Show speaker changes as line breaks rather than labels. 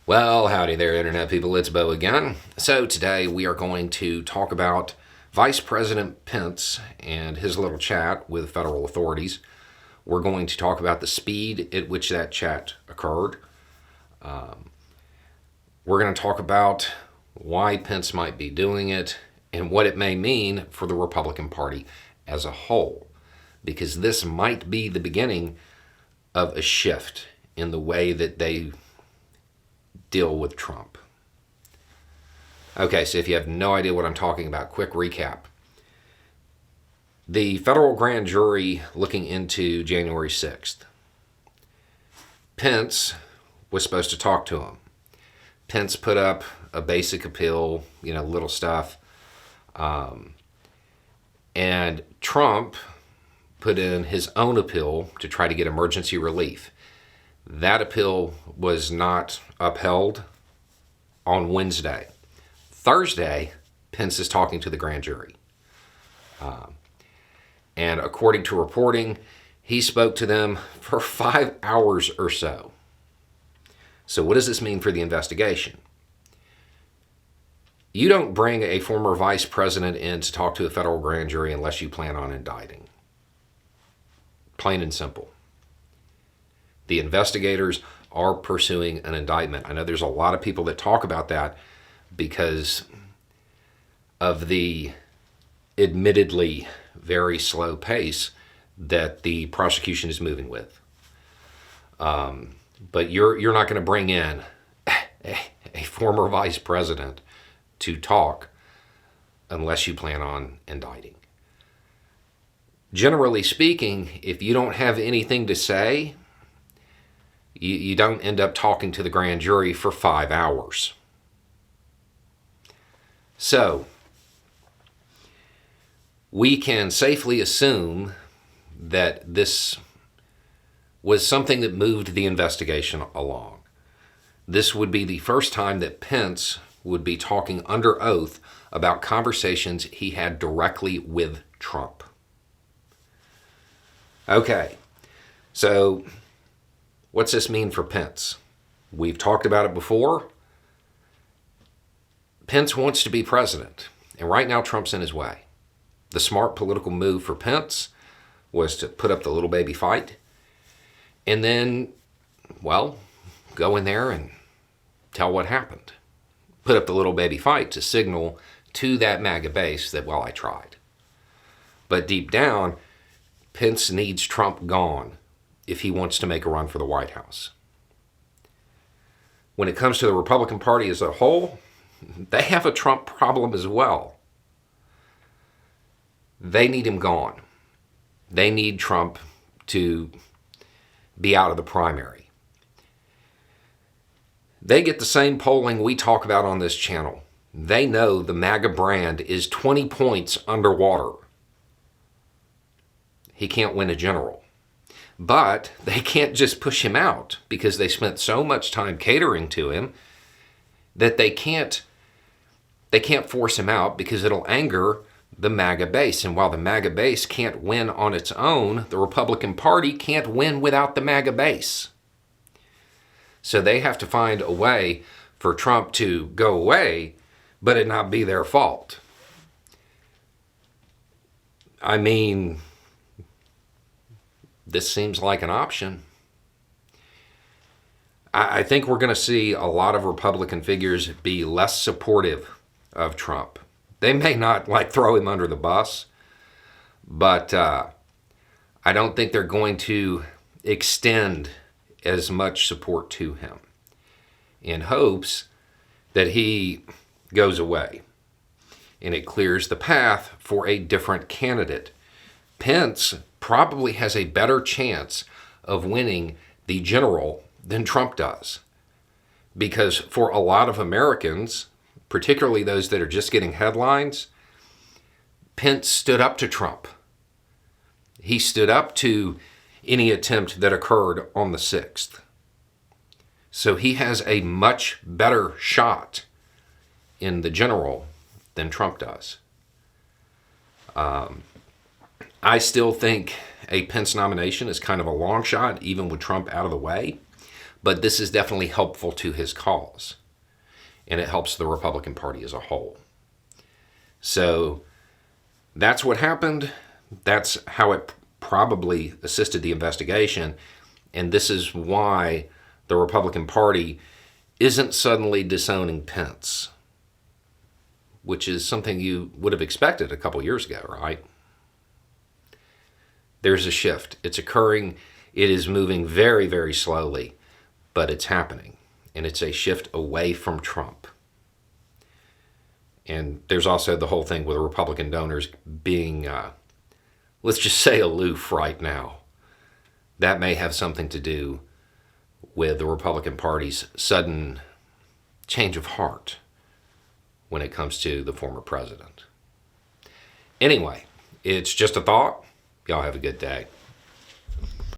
Well, howdy there, Internet people. It's Bo again. So, today we are going to talk about Vice President Pence and his little chat with federal authorities. We're going to talk about the speed at which that chat occurred. We're going to talk about why Pence might be doing it and what it may mean for the Republican Party as a whole, because this might be the beginning of a shift in the way that they deal with Trump. Okay, so if you have no idea what I'm talking about, quick recap. The federal grand jury looking into January 6th. Pence was supposed to talk to him. Pence put up a basic appeal, little stuff. And Trump put in his own appeal to try to get emergency relief. That appeal was not upheld on Wednesday. Thursday, Pence is talking to the grand jury. And according to reporting, he spoke to them for 5 hours or so. So what does this mean for the investigation? You don't bring a former vice president in to talk to a federal grand jury unless you plan on indicting. Plain and simple. The investigators are pursuing an indictment. I know there's a lot of people that talk about that because of the admittedly very slow pace that the prosecution is moving with. But you're not going to bring in a former vice president to talk unless you plan on indicting. Generally speaking, if you don't have anything to say, you don't end up talking to the grand jury for 5 hours. So, we can safely assume that this was something that moved the investigation along. This would be the first time that Pence would be talking under oath about conversations he had directly with Trump. Okay, so what's this mean for Pence? We've talked about it before. Pence wants to be president, and right now Trump's in his way. The smart political move for Pence was to put up the little baby fight and then, go in there and tell what happened. Put up the little baby fight to signal to that MAGA base that, I tried. But deep down, Pence needs Trump gone if he wants to make a run for the White House. When it comes to the Republican Party as a whole, they have a Trump problem as well. They need him gone. They need Trump to be out of the primary. They get the same polling we talk about on this channel. They know the MAGA brand is 20 points underwater. He can't win a general. But they can't just push him out because they spent so much time catering to him that they can't force him out because it'll anger the MAGA base. And while the MAGA base can't win on its own, the Republican Party can't win without the MAGA base. So they have to find a way for Trump to go away, but it not be their fault. I mean, this seems like an option. I think we're going to see a lot of Republican figures be less supportive of Trump. They may not throw him under the bus, but I don't think they're going to extend as much support to him in hopes that he goes away and it clears the path for a different candidate. Pence probably has a better chance of winning the general than Trump does, because for a lot of Americans, particularly those that are just getting headlines, Pence stood up to Trump. He stood up to any attempt that occurred on the 6th. So he has a much better shot in the general than Trump does. I still think a Pence nomination is kind of a long shot, even with Trump out of the way. But this is definitely helpful to his cause, and it helps the Republican Party as a whole. So that's what happened. That's how it probably assisted the investigation. And this is why the Republican Party isn't suddenly disowning Pence, which is something you would have expected a couple years ago, right? There's a shift. It's occurring. It is moving very, very slowly, but it's happening. And it's a shift away from Trump. And there's also the whole thing with Republican donors being, let's just say, aloof right now. That may have something to do with the Republican Party's sudden change of heart when it comes to the former president. Anyway, it's just a thought. Y'all have a good day.